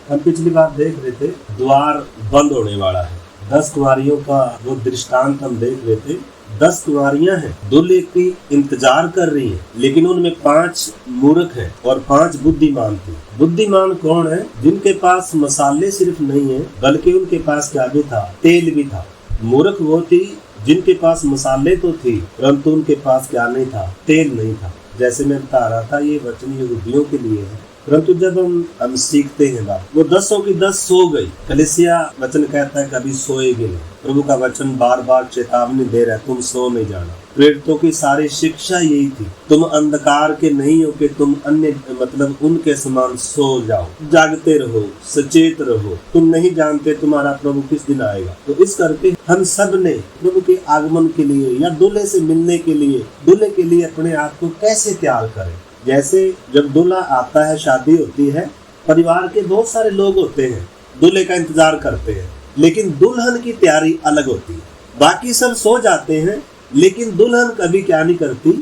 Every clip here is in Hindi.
हम पिछली बार देख रहे थे द्वार बंद होने वाला है। 10 कुंवारियों का वो दृष्टांत हम देख रहे थे। 10 कुंवारियां हैं, दूल्हे की इंतजार कर रही हैं, लेकिन उनमें 5 मूर्ख हैं और 5 बुद्धिमान थे। बुद्धिमान कौन है? जिनके पास मसाले सिर्फ नहीं है बल्कि उनके पास क्या भी था? तेल भी था। मूर्ख वो थी जिनके पास मसाले तो थे परंतु उनके पास क्या नहीं था? तेल नहीं था। जैसे मैं बता रहा था, ये वचन यहूदियों के लिए है, परंतु जब हम सीखते हैं बात, वो 10 की 10 सो गई। कलीसिया वचन कहता है कभी सोएगी नहीं। प्रभु का वचन बार बार चेतावनी दे रहा है, तुम सो नहीं जाना। प्रेरितों की सारी शिक्षा यही थी, तुम अंधकार के नहीं हो कि तुम अन्य मतलब उनके समान सो जाओ, जागते रहो, सचेत रहो, तुम नहीं जानते तुम्हारा प्रभु किस दिन आएगा। तो इस करके हम सब ने प्रभु के आगमन के लिए या दूल्हे से मिलने के लिए, दूल्हे के लिए अपने आप को कैसे तैयार करें। जैसे जब दूल्हा आता है, शादी होती है, परिवार के बहुत सारे लोग होते हैं, दूल्हे का इंतजार करते हैं, लेकिन दुल्हन की तैयारी अलग होती है। बाकी सब सो जाते हैं लेकिन दुल्हन कभी क्या नहीं करती?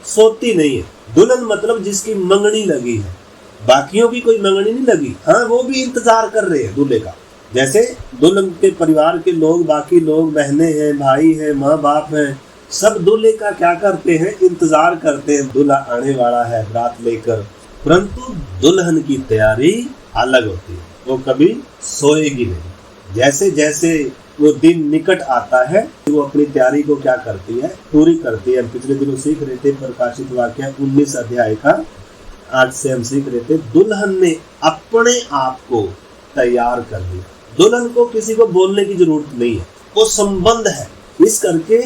सोती नहीं है। दुल्हन मतलब जिसकी मंगनी लगी है, बाकियों की कोई मंगनी नहीं लगी, हाँ वो भी इंतजार कर रहे हैं दूल्हे का। जैसे दुल्हन के परिवार के लोग, बाकी लोग, बहनें हैं, भाई हैं, माँ बाप हैं, सब दूल्हे का क्या करते हैं? इंतजार करते हैं, दूल्हा आने वाला है बारात लेकर। परंतु दुल्हन की तैयारी अलग होती है, वो कभी सोएगी नहीं। जैसे जैसे वो दिन निकट आता है वो अपनी तैयारी को क्या करती है? पूरी करती है। हम पिछले दिनों सीख रहे थे प्रकाशित वाक्य 19 अध्याय का, आज से हम सीख रहे थे दुल्हन ने अपने आप को तैयार कर दिया। दुल्हन को किसी को बोलने की जरूरत नहीं है, वो संबंध है। इस करके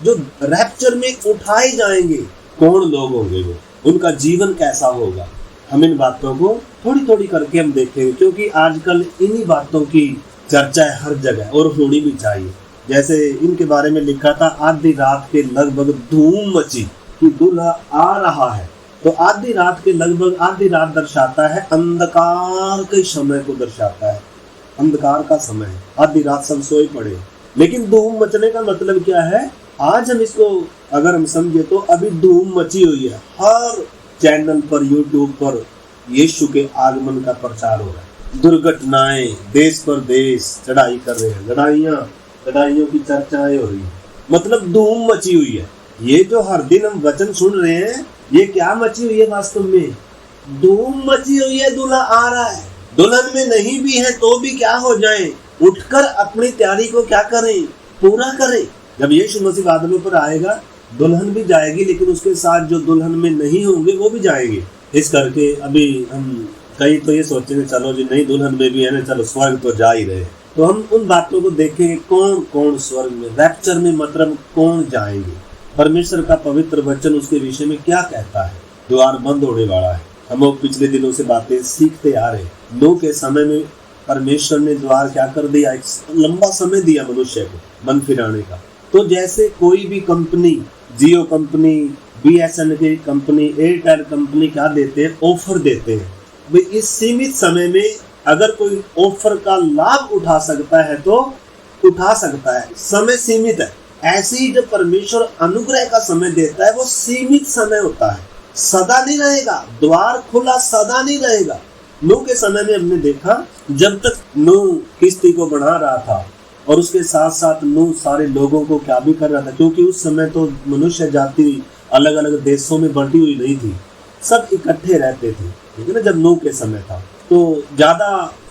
जो रैप्चर में उठाए जाएंगे, कौन लोग होंगे वो, उनका जीवन कैसा होगा, हम इन बातों को थोड़ी थोड़ी करके हम देखेंगे, क्योंकि आजकल इन्हीं बातों की चर्चा है हर जगह और होनी भी चाहिए। जैसे इनके बारे में लिखा था, आधी रात के लगभग धूम मची कि दूल्हा आ रहा है। तो आधी रात के लगभग, आधी रात दर्शाता है अंधकार के समय को दर्शाता है, अंधकार का समय है, आधी रात सब सोए पड़े। लेकिन धूम मचने का मतलब क्या है? आज हम इसको अगर हम समझे तो अभी धूम मची हुई है, हर चैनल पर, यूट्यूब पर यीशु के आगमन का प्रचार हो रहा है। दुर्घटनाएं देश पर देश चढ़ाई कर रहे हैं, लड़ाइयों की चर्चाएं हो रही है, मतलब धूम मची हुई है। ये जो हर दिन हम वचन सुन रहे हैं, ये क्या मची हुई है? वास्तव में धूम मची हुई है। दूल्हा आ रहा है, दुल्हन में नहीं भी है तो भी क्या हो जाए? उठकर अपनी तैयारी को क्या करें? पूरा करें। जब यीशु मसीह बादलों पर आएगा, दुल्हन भी जाएगी, लेकिन उसके साथ जो दुल्हन में नहीं होंगे वो भी जाएंगे। इस करके अभी हम कई तो ये सोचेंगे चलो जी नहीं, दुल्हन में भी है ना, चलो स्वर्ग तो जा ही रहे। तो हम उन बातों को देखेंगे, कौन कौन स्वर्ग में, रैप्चर में मतलब कौन जाएंगे। परमेश्वर का पवित्र वचन उसके विषय में क्या कहता है? द्वार बंद होने वाला है। हम पिछले दिनों से बातें सीखते आ रहे हैं। नूह के समय में परमेश्वर ने द्वार क्या कर दिया? एक लंबा समय दिया मनुष्य को मन फिराने का। तो जैसे कोई भी कंपनी, जियो कंपनी, BSN की कंपनी, एयरटेल कंपनी क्या देते हैं? ऑफर देते हैं। इस सीमित समय में अगर कोई ऑफर का लाभ उठा सकता है तो उठा सकता है, समय सीमित है। ऐसे ही जब परमेश्वर अनुग्रह का समय देता है, वो सीमित समय होता है, सदा नहीं रहेगा। द्वार खुला सदा नहीं रहेगा। नूह के समय में हमने देखा, जब तक नूह किश्ती को बना रहा था और उसके साथ साथ नूह सारे लोगों को क्या भी कर रहा था, क्योंकि उस समय तो मनुष्य जाति अलग अलग देशों में बंटी हुई नहीं थी, सब इकट्ठे रहते थे, ठीक है ना। जब नूह के समय था तो ज्यादा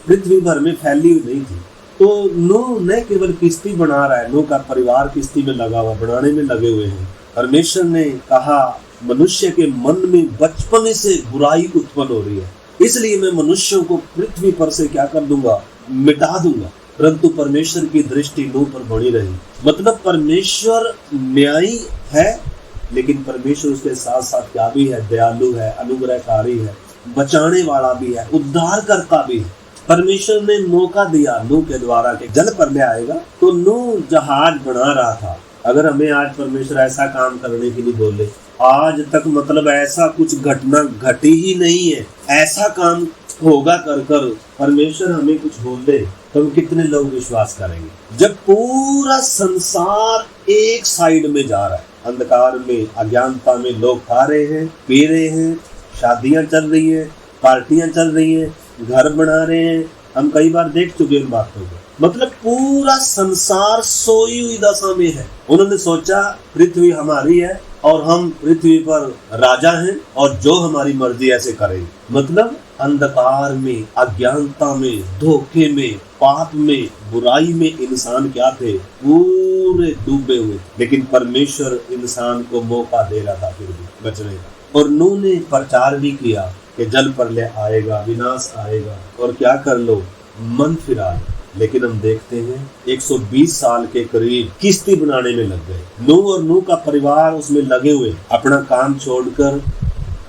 पृथ्वी भर में फैली हुई नहीं थी। तो नूह न केवल किश्ती बना रहा है, नूह का परिवार किश्ती में लगा हुआ, बनाने में लगे हुए हैं। परमेश्वर ने कहा मनुष्य के मन में बचपन से बुराई उत्पन्न हो रही है, इसलिए मैं मनुष्यों को पृथ्वी पर से क्या कर दूंगा? मिटा दूंगा। परंतु परमेश्वर की दृष्टि नूह पर बनी रही। मतलब परमेश्वर न्यायी है, लेकिन परमेश्वर उसके साथ साथ क्या भी है? दयालु है, अनुग्रहकारी है, बचाने वाला भी है, उद्धार करता भी है। परमेश्वर ने मौका दिया नूह के द्वारा के जल पर ले आएगा। तो नूह जहाज बना रहा था। अगर हमें आज परमेश्वर ऐसा काम करने के लिए बोले, आज तक मतलब ऐसा कुछ घटना घटी ही नहीं है, ऐसा काम होगा कर कर परमेश्वर हमें कुछ बोल दे, तो हम कितने लोग विश्वास करेंगे? जब पूरा संसार एक साइड में जा रहा है, अंधकार में, अज्ञानता में, लोग खा रहे हैं, पी रहे हैं, शादियां चल रही हैं, पार्टियां चल रही हैं, घर बना रहे हैं, हम कई बार देख चुके हैं इन बातों को। मतलब पूरा संसार सोई हुई दशा में है। उन्होंने सोचा पृथ्वी हमारी है और हम पृथ्वी पर राजा हैं और जो हमारी मर्जी ऐसे करेंगे। मतलब अंधकार में, अज्ञानता में, धोखे में, पाप में, बुराई में इंसान क्या थे? पूरे डूबे हुए। लेकिन परमेश्वर इंसान को मौका दे रहा था फिर भी बचने का। और नूह ने प्रचार भी किया कि जल प्रलय आएगा, विनाश आएगा और क्या कर लो, मन फिरा लो। लेकिन हम देखते हैं 120 साल के करीब किश्ती बनाने में लग गए। नूह और नूह का परिवार उसमें लगे हुए, अपना काम छोड़कर,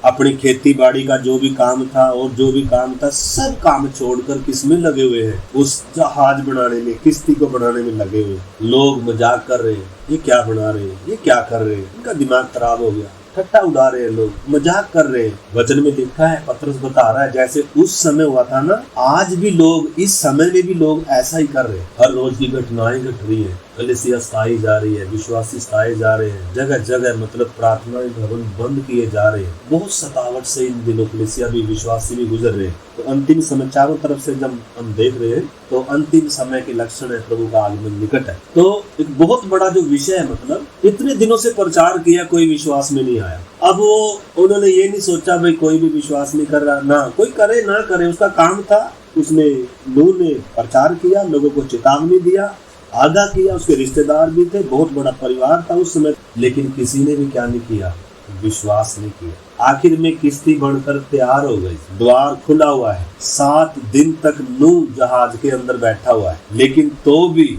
अपनी खेती बाड़ी का जो भी काम था और जो भी काम था सब काम छोड़कर किसमें लगे हुए हैं? उस जहाज बनाने में, किश्ती को बनाने में लगे हुए। लोग मजाक कर रहे हैं, ये क्या बना रहे हैं, ये क्या कर रहे हैं, इनका दिमाग खराब हो गया, ठट्टा उड़ा रहे हैं, लोग मजाक कर रहे हैं। वचन में लिखा है, पतरस बता रहा है, जैसे उस समय हुआ था ना, आज भी लोग, इस समय में भी लोग ऐसा ही कर रहे हैं। हर रोज की घटनाएं घट रही है, कलीसिया स्थाई जा रही है, विश्वासी स्थाई जा रहे हैं, जगह जगह मतलब प्रार्थना भवन बंद किए जा रहे हैं। बहुत सतावट से इन दिनों कलीसिया भी, विश्वासी भी गुजर रहे हैं। तो अंतिम समय चारों तरफ से जब हम देख रहे हैं तो अंतिम समय के लक्षण है, प्रभु का आगमन निकट है। तो एक बहुत बड़ा जो विषय है, मतलब इतने दिनों से प्रचार किया, कोई विश्वास में नहीं आया। अब उन्होंने ये नहीं सोचा भाई कोई भी विश्वास नहीं कर रहा, ना कोई करे ना करे, उसका काम था। उसने, नूह ने प्रचार किया, लोगों को चेतावनी दिया, आगाह किया। उसके रिश्तेदार भी थे, बहुत बड़ा परिवार था उस समय, लेकिन किसी ने भी क्या नहीं किया, विश्वास नहीं किया। आखिर में किश्ती बनकर तैयार हो गई, द्वार खुला हुआ है, 7 दिन तक नूह जहाज के अंदर बैठा हुआ है। लेकिन तो भी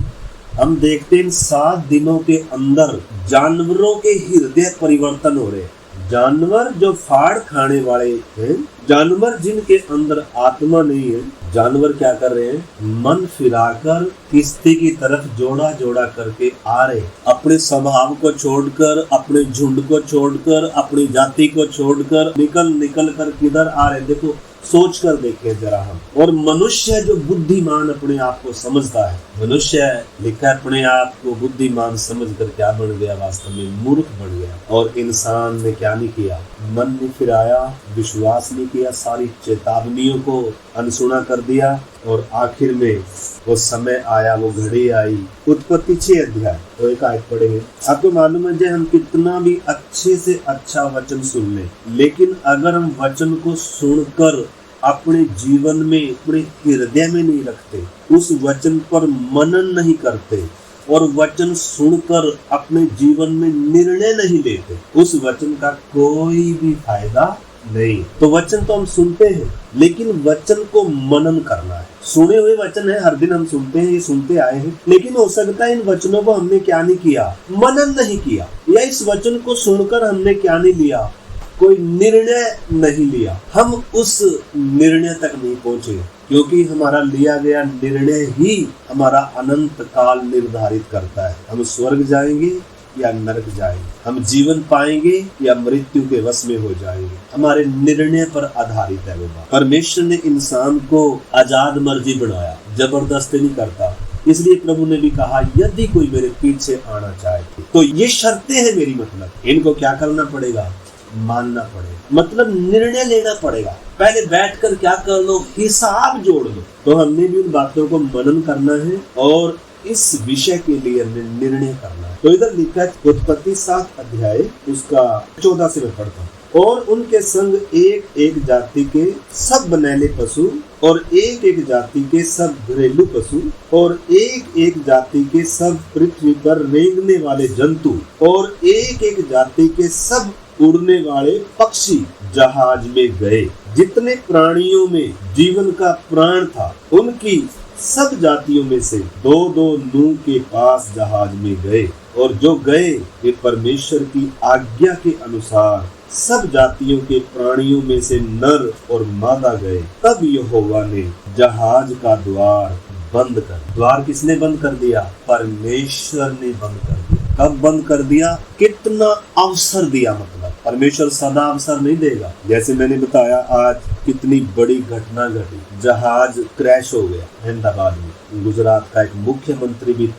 हम देखते हैं 7 दिनों के अंदर जानवरों के हृदय परिवर्तन हो रहे हैं। जानवर जो फाड़ खाने वाले हैं, जानवर जिनके अंदर आत्मा नहीं है, जानवर क्या कर रहे हैं? मन फिराकर किश्ती की तरफ जोड़ा जोड़ा करके आ रहे, अपने स्वभाव को छोड़कर, अपने झुंड को छोड़कर, अपनी जाति को छोड़कर निकल निकल कर किधर आ रहे? देखो, सोच कर देखें जरा हम। और मनुष्य जो बुद्धिमान अपने आप को समझता है, मनुष्य लिखा अपने आप को बुद्धिमान समझकर क्या बन गया? वास्तव में मूर्ख बन गया। और इंसान ने क्या नहीं किया? मन नहीं फिराया, विश्वास नहीं किया, सारी चेतावनियों को अनसुना कर दिया। और आखिर में वो समय आया, वो घड़ी आई। उत्पत्ति 6 अध्याय तो एक आयत पढ़ेंगे। आपको मालूम है, हम कितना भी अच्छे से अच्छा वचन सुन लें, लेकिन अगर हम वचन को सुनकर अपने जीवन में, अपने हृदय में नहीं रखते, उस वचन पर मनन नहीं करते और वचन सुनकर अपने जीवन में निर्णय नहीं लेते, उस वचन का कोई भी फायदा नहीं। तो वचन तो हम सुनते हैं, लेकिन वचन को मनन करना है। सुने हुए वचन है, हर दिन हम सुनते हैं, ये सुनते आए हैं, लेकिन हो सकता है इन वचनों को हमने क्या नहीं किया? मनन नहीं किया, या इस वचन को सुनकर हमने क्या नहीं लिया? कोई निर्णय नहीं लिया। हम उस निर्णय तक नहीं पहुंचे, क्योंकि हमारा लिया गया निर्णय ही हमारा अनंत काल निर्धारित करता है। हम स्वर्ग जाएंगे या नरक जाएंगे, हम जीवन पाएंगे या मृत्यु के वश में हो जाएंगे, हमारे निर्णय पर आधारित है वो बात। परमेश्वर ने इंसान को आजाद मर्जी बनाया, जबरदस्ती नहीं करता। इसलिए प्रभु ने भी कहा, यदि कोई मेरे पीछे आना चाहे तो ये शर्तें हैं मेरी, मतलब इनको क्या करना पड़ेगा? मानना पड़ेगा, मतलब निर्णय लेना पड़ेगा। पहले बैठकर क्या कर लो? हिसाब जोड़ लो। तो हमने भी उन बातों को मनन करना है और इस विषय के लिए हमने निर्णय करना है। तो इधर लिखा है उत्पत्ति 7 अध्याय उसका 14 से मैं पढ़ता हूँ। और उनके संग एक एक जाति के सब बनैले पशु और एक एक जाति के सब घरेलू पशु और एक एक जाति के सब पृथ्वी पर रेंगने वाले जंतु और एक एक जाति के सब उड़ने वाले पक्षी जहाज में गए। जितने प्राणियों में जीवन का प्राण था, उनकी सब जातियों में से 2-2 नूह के पास जहाज में गए। और जो गए वे परमेश्वर की आज्ञा के अनुसार सब जातियों के प्राणियों में से नर और मादा गए। तब यहोवा ने जहाज का द्वार बंद कर। द्वार किसने बंद कर दिया? परमेश्वर ने बंद कर दिया। कब बंद कर दिया? कितना अवसर दिया, मतलब परमेश्वर सदा अवसर नहीं देगा। जैसे मैंने बताया, आज कितनी बड़ी घटना घटी, जहाज क्रैश हो गया अहमदाबाद में। गुजरात का एक मुख्यमंत्री भी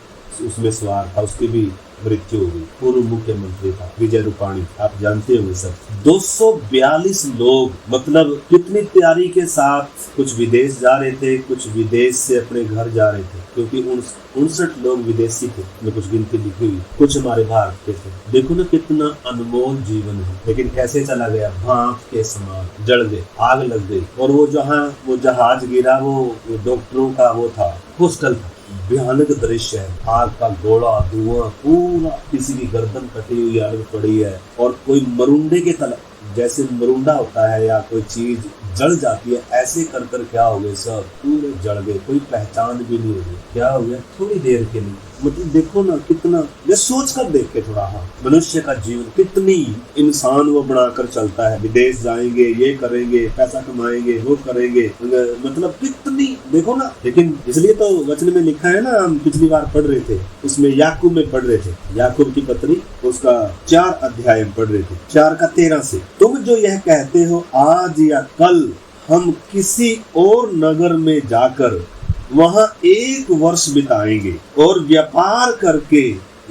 उसमें सवार था, उसकी भी मृत्यु हो गई। पूर्व मुख्यमंत्री था विजय रूपाणी, आप जानते होंगे सब। 242 लोग, मतलब कितनी तैयारी के साथ कुछ विदेश जा रहे थे, कुछ विदेश से अपने घर जा रहे थे, क्योंकि 59 लोग विदेशी थे, में कुछ गिनती लिखी हुई, कुछ हमारे भारत के थे। देखो ना कितना अनमोल जीवन है, लेकिन कैसे चला गया, भाप के समान जल गए, आग लग गई। और वो जहाँ वो जहाज गिरा, वो डॉक्टरों का वो था, हॉस्टल था। भयानक दृश्य है, आग का गोला, धुआं, पूरा किसी की गर्दन कटी हुई आग पड़ी है, और कोई मरुंडे के तल, जैसे मरुंडा होता है या कोई चीज जल जाती है, ऐसे कर कर क्या हो गए, सब पूरे जल गए, कोई पहचान भी नहीं होगी। क्या हो गया, थोड़ी देर के लिए। मतलब देखो ना कितना, ये सोच कर देख के थोड़ा, हाँ, मनुष्य का जीवन कितनी इंसान वो बनाकर चलता है। विदेश जाएंगे, ये करेंगे, पैसा कमाएंगे, वो करेंगे, मतलब कितनी, देखो ना। लेकिन इसलिए तो वचन में लिखा है ना, हम पिछली बार पढ़ रहे थे, उसमें याकूब में पढ़ रहे थे, याकूब की पत्री, उसका 4 अध्याय में पढ़ रहे थे, 4 का 13 से। तुम जो यह कहते हो आज या कल हम किसी और नगर में जाकर वहां 1 वर्ष बिताएंगे और व्यापार करके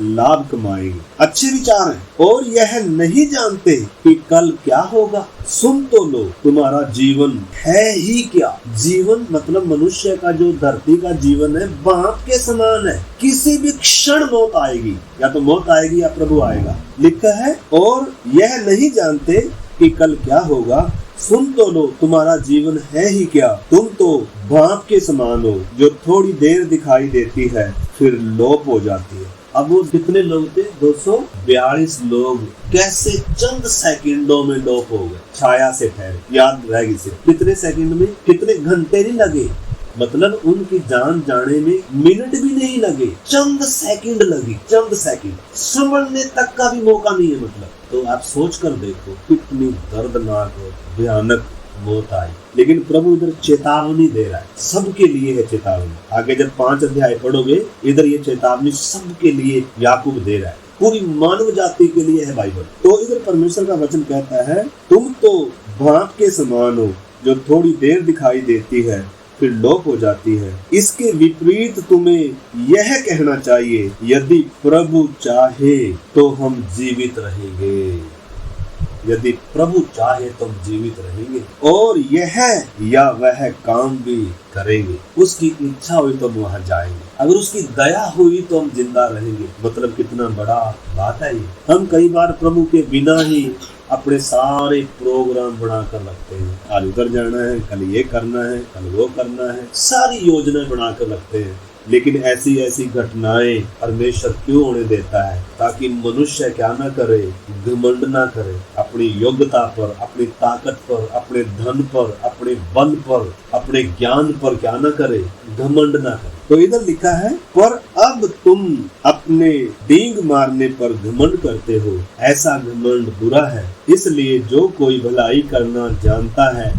लाभ कमाएंगे, अच्छे विचार हैं। और यह नहीं जानते कि कल क्या होगा। सुन तो लो, तुम्हारा जीवन है ही क्या। जीवन मतलब मनुष्य का जो धरती का जीवन है, भाप के समान है, किसी भी क्षण मौत आएगी, या तो मौत आएगी या प्रभु आएगा, लिखा है। और यह नहीं जानते कि कल क्या होगा। सुन तो लो, तुम्हारा जीवन है ही क्या। तुम तो भाप के समान हो, जो थोड़ी देर दिखाई देती है फिर लोप हो जाती है। अब वो कितने लोग थे, 242 लोग, कैसे चंद सेकंडों में लोप हो गए, छाया से ठहरे। याद रहेगी सिर्फ कितने सेकंड में, कितने घंटे नहीं लगे, मतलब उनकी जान जाने में मिनट भी नहीं लगे, चंद सेकंड लगी, चंद सेकंड, समझने तक का भी मौका नहीं है। मतलब तो आप सोच कर देखो कितनी दर्दनाक और भयानक मौत आई। लेकिन प्रभु इधर चेतावनी दे रहा है, सबके लिए है चेतावनी। आगे जब 5 अध्याय पढ़ोगे, इधर ये चेतावनी सबके लिए याकूब दे रहा है, पूरी मानव जाति के लिए है बाइबल। तो इधर परमेश्वर का वचन कहता है, तुम तो भाप के समान हो, जो थोड़ी देर दिखाई देती है फिर लोप हो जाती है। इसके विपरीत तुम्हें यह कहना चाहिए, यदि प्रभु चाहे तो हम जीवित रहेंगे। यदि प्रभु चाहे तो हम जीवित रहेंगे और यह या वह काम भी करेंगे। उसकी इच्छा हुई तो हम वहां जाएंगे, अगर उसकी दया हुई तो हम जिंदा रहेंगे। मतलब कितना बड़ा बात है ये। हम कई बार प्रभु के बिना ही अपने सारे प्रोग्राम बनाकर रखते हैं, आज उधर जाना है, कल ये करना है, कल वो करना है, सारी योजनाएं बनाकर रखते हैं। लेकिन ऐसी ऐसी घटनाएं परमेश्वर क्यों होने देता है, ताकि मनुष्य क्या ना करे, घमंड ना करे अपनी योग्यता पर, अपनी ताकत पर, अपने धन पर, अपने बल पर, अपने ज्ञान पर क्या ना करे, घमंड ना करे। तो इधर लिखा है, पर अब तुम अपने डींग मारने पर घमंड करते हो, ऐसा घमंड बुरा है। इसलिए जो कोई भलाई करना जानता है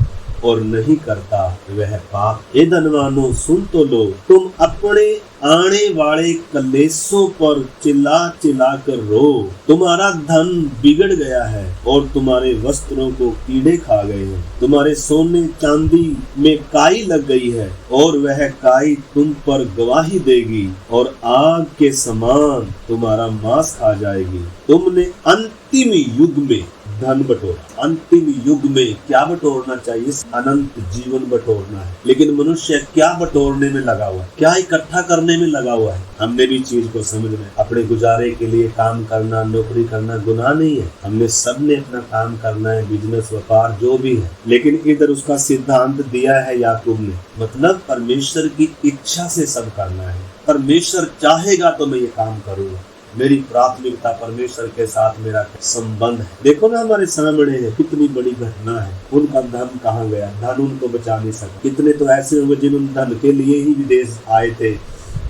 और नहीं करता वह पाप। हे धनवानों, सुन तो लो, तुम अपने आने वाले कलेशों पर चिल्ला चिल्ला कर रो। तुम्हारा धन बिगड़ गया है और तुम्हारे वस्त्रों को कीड़े खा गए हैं। तुम्हारे सोने चांदी में काई लग गई है और वह काई तुम पर गवाही देगी और आग के समान तुम्हारा मांस खा जाएगी। तुमने अंतिम युग में धन बटोरा। अंतिम युग में क्या बटोरना चाहिए? अनंत जीवन बटोरना है। लेकिन मनुष्य क्या बटोरने में लगा हुआ है, क्या इकट्ठा करने में लगा हुआ है। हमने भी चीज को समझना है। अपने गुजारे के लिए काम करना, नौकरी करना गुनाह नहीं है। हमने सबने अपना काम करना है, बिजनेस व्यापार जो भी है। लेकिन इधर उसका सिद्धांत दिया है याकूब ने, मतलब परमेश्वर की इच्छा से सब करना है। परमेश्वर चाहेगा तो मैं ये काम करूंगा, मेरी प्राथमिकता परमेश्वर के साथ मेरा संबंध है। देखो ना हमारे सामने है, कितनी बड़ी घटना है। उनका धन कहाँ गया? धन उनको बचा नहीं सका। कितने तो ऐसे होंगे जिन्होंने धन के लिए ही विदेश आए थे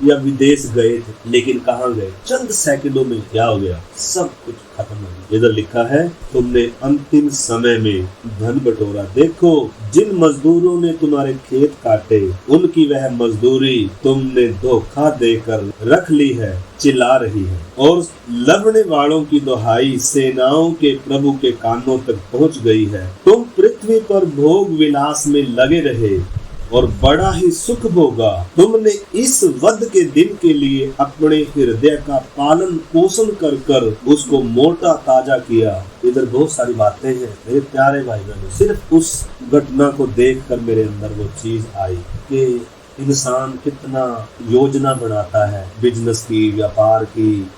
या विदेश गए थे, लेकिन कहाँ गए? चंद सेकंडों में क्या हो गया? सब कुछ खत्म हो गया। इधर लिखा है, तुमने अंतिम समय में धन बटोरा। देखो, जिन मजदूरों ने तुम्हारे खेत काटे, उनकी वह मजदूरी तुमने धोखा देकर रख ली है, चिल्ला रही है। और लड़ने वालों की दुहाई सेनाओं के प्रभु के कानों तक पहुंच गई है। तुम पृथ्वी पर भोग विलास में लगे रहे और बड़ा ही सुख भोगा। तुमने इस वध के दिन के लिए अपने हृदय का पालन पोषण कर कर उसको मोटा ताजा किया। इधर बहुत सारी बातें हैं मेरे प्यारे भाई बहनों। सिर्फ उस घटना को देखकर मेरे अंदर वो चीज आई कि इंसान कितना योजना बनाता है, बिजनेस की, व्यापार की,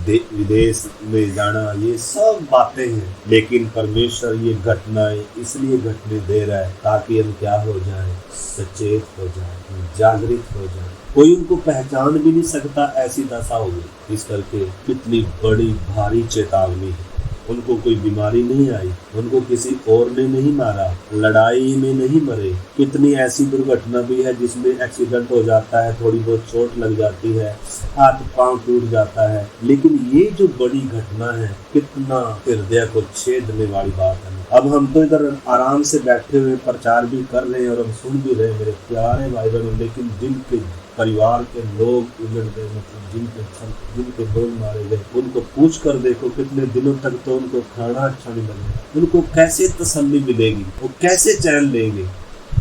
विदेश में जाना, ये सब बातें हैं, लेकिन परमेश्वर ये घटनाएं इसलिए घटने दे रहा है ताकि हम क्या हो जाएं, सचेत हो जाएं, जागृत हो जाएं। कोई उनको पहचान भी नहीं सकता, ऐसी दशा होगी। इस करके कितनी बड़ी भारी चेतावनी है। उनको कोई बीमारी नहीं आई, उनको किसी और ने नहीं मारा, लड़ाई में नहीं मरे। कितनी ऐसी दुर्घटना भी है जिसमें एक्सीडेंट हो जाता है, थोड़ी बहुत चोट लग जाती है, हाथ पांव टूट जाता है, लेकिन ये जो बड़ी घटना है कितना हृदय को छेदने वाली बात है। अब हम तो इधर आराम से बैठे हुए प्रचार भी कर रहे हैं और हम सुन भी रहे हैं मेरे प्यारे भाई बहनों, लेकिन जिनके परिवार के लोग उजड़ गए, मतलब जिनके लोग मारे गए, उनको पूछ कर देखो कितने दिनों तक तो उनको खाना अच्छा नहीं लगेगा, उनको कैसे तसल्ली मिलेगी, वो कैसे चैन लेंगे।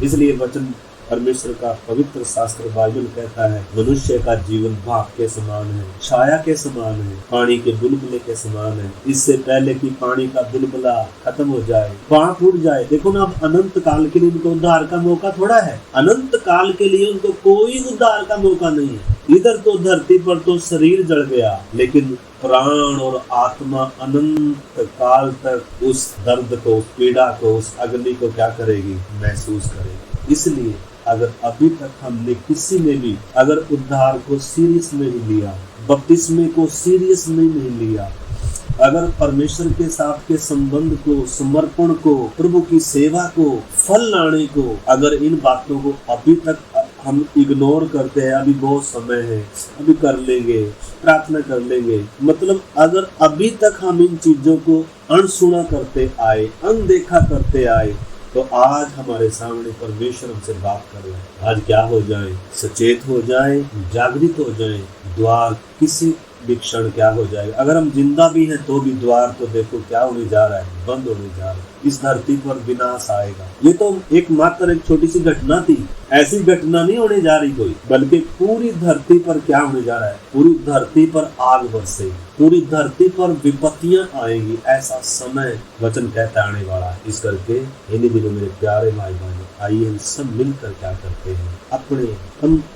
इसलिए वचन परमेश्वर का पवित्र शास्त्र बाइबल कहता है मनुष्य का जीवन भाप के समान है, छाया के समान है, पानी के बुलबुले के समान है। इससे पहले कि पानी का बुलबुला खत्म हो जाए, भाप उड़ जाए। देखो ना, अब अनंत काल के लिए उनको उद्धार का मौका थोड़ा है, अनंत काल के लिए उनको कोई उद्धार का मौका नहीं है। इधर तो धरती पर तो शरीर जल गया, लेकिन प्राण और आत्मा अनंत काल तक उस दर्द को, उस पीड़ा को, उस अग्नि को क्या करेगी, महसूस करेगी। इसलिए अगर अभी तक हमने किसी ने भी अगर उद्धार को सीरियस नहीं लिया, बपतिस्मे को सीरियस में नहीं लिया, अगर परमेश्वर के साथ के संबंध को, समर्पण को, प्रभु की सेवा को, फल लाने को, अगर इन बातों को अभी तक हम इग्नोर करते हैं, अभी बहुत समय है, अभी कर लेंगे, प्रार्थना कर लेंगे, मतलब अगर अभी तक हम इन चीजों को अनसुना करते आए, अनदेखा करते आए, तो आज हमारे सामने परमेश्वर हमसे बात कर रहे हैं। आज क्या हो जाए, सचेत हो जाए, जागृत हो जाए। द्वार किसी भी क्षण क्या हो जाएगा। अगर हम जिंदा भी हैं तो भी द्वार तो देखो क्या होने जा रहा है, बंद होने जा रहा है। इस धरती पर विनाश आएगा। ये तो एक मात्र एक छोटी सी घटना थी, ऐसी घटना नहीं होने जा रही कोई, बल्कि पूरी धरती पर क्या होने जा रहा है, पूरी धरती पर आग बरसेगी, पूरी धरती पर विपत्तियां आएंगी। ऐसा समय वचन कहता आने वाला है। इस करके इन्हीं दिनों मेरे प्यारे भाई बहनों, आइए हम सब मिलकर क्या करते हैं,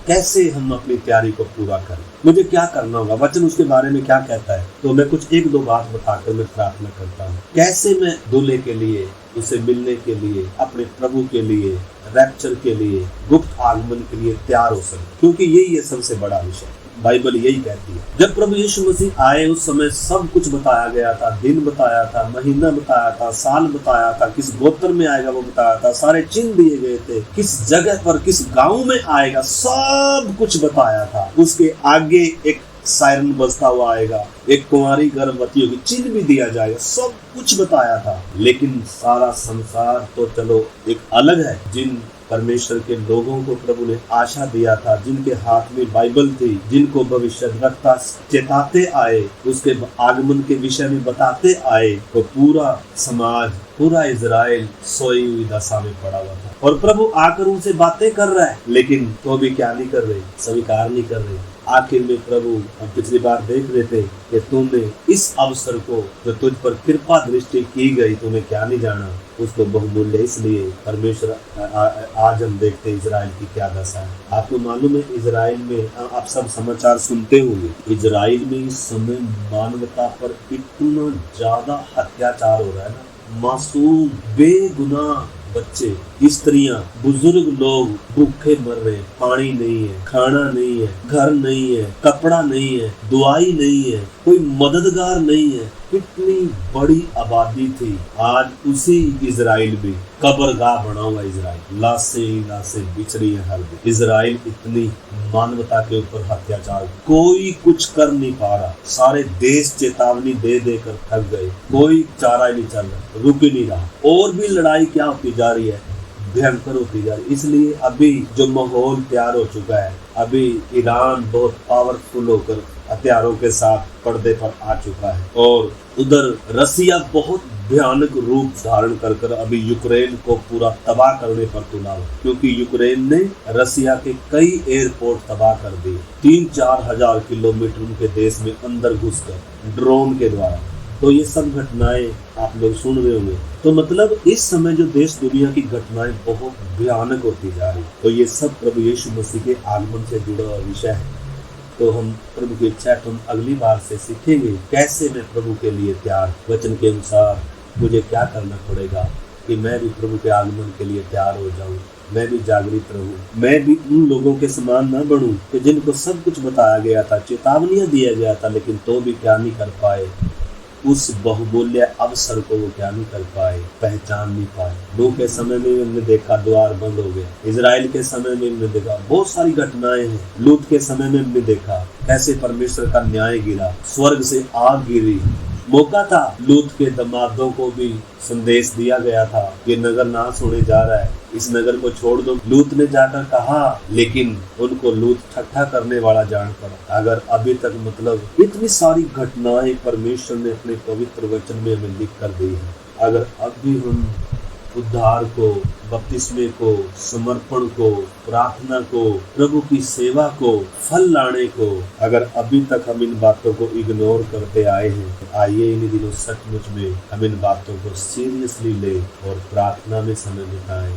कैसे हम अपनी तैयारी को पूरा करें। मुझे क्या करना होगा, वचन उसके बारे में क्या कहता है, तो मैं कुछ एक दो बात बताकर मैं प्रार्थना करता हूँ। कैसे मैं दूल्हे के लिए, उसे मिलने के लिए, अपने प्रभु के लिए, रैप्चर के लिए, गुप्त आगमन के लिए तैयार हो सकूं, क्योंकि यही है सबसे बड़ा विषय। बाइबल यही कहती है। जब प्रभु यीशु मसीह आए उस समय सब कुछ बताया गया था, दिन बताया था, महीना बताया था, साल बताया था, किस गोत्र में आएगा वो बताया था, सारे चिन्ह दिए गए थे, किस जगह पर, किस गांव में आएगा, सब कुछ बताया था। उसके आगे एक सायरन बजता हुआ आएगा, एक कुंवारी गर्भवती होगी, चिन्ह भी दिया जाएगा, सब कुछ बताया था। लेकिन सारा संसार तो चलो एक अलग है। जिन परमेश्वर के लोगों को प्रभु ने आशा दिया था, जिनके हाथ में बाइबल थी, जिनको भविष्यद्वक्ता चेताते आए, उसके आगमन के विषय में बताते आए, तो पूरा समाज, पूरा इजराइल सोई हुई दशा में पड़ा हुआ था। और प्रभु आकर उनसे बातें कर रहा है, लेकिन तो भी क्या नहीं कर रहे, स्वीकार नहीं कर रहे। आखिर में प्रभु, हम पिछली बार देख रहे थे कि तुमने इस अवसर को जो तुझ पर कृपा दृष्टि की गई, तुम्हें क्या नहीं जाना, उसको बहुमूल्य। इसलिए परमेश्वर आज हम देखते हैं इजराइल की क्या दशा है। आपको मालूम है इजराइल में, आप सब समाचार सुनते होंगे, इजराइल में इस समय मानवता पर इतना ज्यादा अत्याचार हो रहा है ना। मासूम बेगुनाह बच्चे, स्त्रियां, बुजुर्ग लोग भूखे मर रहे हैं, पानी नहीं है, खाना नहीं है, घर नहीं है, कपड़ा नहीं है, दुआई नहीं है, कोई मददगार नहीं है। कितनी बड़ी आबादी थी। आज उसी इजराइल में कब्रगाह बना हुआ इजराइल, लाशें बिछ रही है हर दिन। इजराइल इतनी मानवता के ऊपर अत्याचार, कोई कुछ कर नहीं पा रहा। सारे देश चेतावनी दे देकर थक गए, कोई चारा ही नहीं चल रहा, रुक ही नहीं रहा। और भी लड़ाई क्या होती जा रही है, भयंकर होती जा रही। इसलिए अभी जो माहौल तैयार हो चुका है, अभी ईरान बहुत पावरफुल होकर हथियारों के साथ पर्दे पर आ चुका है, और उधर रसिया बहुत भयानक रूप धारण कर अभी यूक्रेन को पूरा तबाह करने पर तुला हुआ, क्योंकि यूक्रेन ने रसिया के कई एयरपोर्ट तबाह कर दिए, 3-4 हजार किलोमीटर उनके देश में अंदर घुसकर ड्रोन के द्वारा। तो ये सब घटनाएं आप लोग सुन रहे होंगे। तो मतलब इस समय जो देश दुनिया की घटनाएं बहुत भयानक होती जा रही, तो ये सब प्रभु यीशु मसीह के आगमन से जुड़ा हुआ विषय है। तो हम प्रभु की इच्छा है तो हम अगली बार से सीखेंगे कैसे मैं प्रभु के लिए तैयार, वचन के अनुसार मुझे क्या करना पड़ेगा कि मैं भी प्रभु के आगमन के लिए तैयार हो जाऊं, मैं भी जागृत रहूं, मैं भी उन लोगों के समान ना बनूं कि जिनको सब कुछ बताया गया था, चेतावनियां दिया गया था, लेकिन तो भी क्या नहीं कर पाए, उस बहुमूल्य अवसर को वो क्या नहीं कर पाए, पहचान नहीं पाए। नूह के समय में हमने देखा द्वार बंद हो गया, इजराइल के समय में हमने देखा बहुत सारी घटनाएं हैं, लूत के समय में हमने देखा कैसे परमेश्वर का न्याय गिरा, स्वर्ग से आग गिरी। मौका था लूत के दमादों को भी संदेश दिया गया था, ये नगर नाश होने जा रहा है, इस नगर को छोड़ दो। लूत ने जाकर कहा, लेकिन उनको लूत ठट्ठा करने वाला जान पड़ा। अगर अभी तक मतलब इतनी सारी घटनाएं परमेश्वर ने अपने पवित्र वचन में हमें लिख कर दी है, अगर अब भी हम उद्धार को, बपतिस्मे को, समर्पण को, प्रार्थना को, प्रभु की सेवा को, फल लाने को, अगर अभी तक हम इन बातों को इग्नोर करते आए हैं, तो आइए इन दिनों सचमुच में हम इन बातों को सीरियसली लें और प्रार्थना में समय बिताएं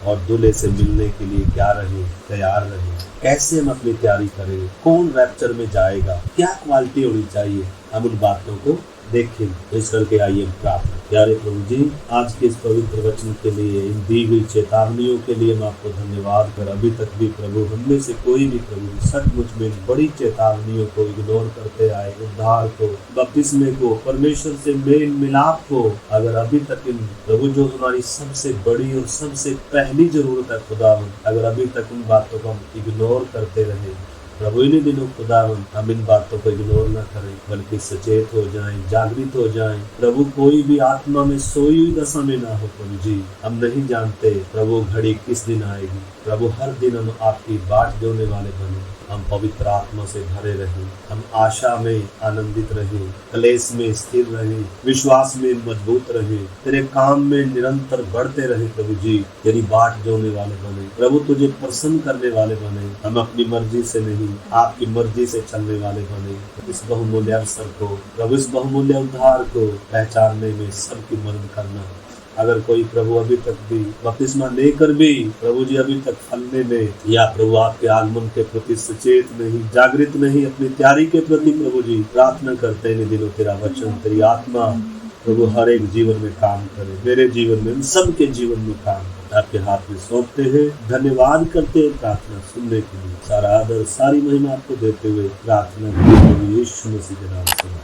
और दूल्हे से मिलने के लिए क्या रहें, तैयार रहें। कैसे हम अपनी तैयारी करें, कौन रैप्चर में जाएगा, क्या क्वालिटी होनी चाहिए, हम उन बातों को देखें। तो इस करके आइए प्रार्थना। प्यारे प्रभु जी, आज के इस पवित्र वचन के लिए, इन दी गई चेतावनियों के लिए मैं आपको धन्यवाद कर। अभी तक भी प्रभु हमने से कोई भी प्रभु सचमुच में बड़ी चेतावनियों को इग्नोर करते आए, उद्धार को, बपतिस्मे को, परमेश्वर से मेल मिलाप को, अगर अभी तक इन प्रभु जो हमारी सबसे बड़ी और सबसे पहली जरूरत है खुदा, अगर अभी तक इन बातों को हम इग्नोर करते रहे, प्रभु इन्हीं दिनों खुदावन हम इन बातों को इग्नोर ना करें, बल्कि सचेत हो जाएं, जागृत हो जाएं। प्रभु कोई भी आत्मा में सोई हुई दशा में ना हो प्रभु जी, हम नहीं जानते प्रभु घड़ी किस दिन आएगी। प्रभु हर दिन हम आपकी बाट जोड़ने वाले बने, हम पवित्र आत्मा से भरे रहें, हम आशा में आनंदित रहें, क्लेश में स्थिर रहें, विश्वास में मजबूत रहें, तेरे काम में निरंतर बढ़ते रहें प्रभु जी, तेरी बाट जोड़ने वाले बने, प्रभु तुझे प्रसन्न करने वाले बने, हम अपनी मर्जी से नहीं आपकी मर्जी से चलने वाले बने। इस बहुमूल्य अवसर को प्रभु, इस बहुमूल्य उद्धार को पहचानने में सबकी मदद करना। अगर कोई प्रभु अभी तक भी बपतिस्मा लेकर भी प्रभु जी अभी तक फलने में, या प्रभु आपके आगमन के प्रति सचेत नहीं, जागृत नहीं, अपनी तैयारी के प्रति प्रभु जी प्रार्थना करते हैं, दिनों तेरा वचन, तेरी आत्मा प्रभु हर एक जीवन में काम करे, मेरे जीवन में, सबके जीवन में काम करे। आपके हाथ में सौंपते हैं, धन्यवाद करते हैं प्रार्थना सुनने के लिए। सारा आदर, सारी महिमा आपको देते हुए प्रार्थना यीशु मसीह के नाम से।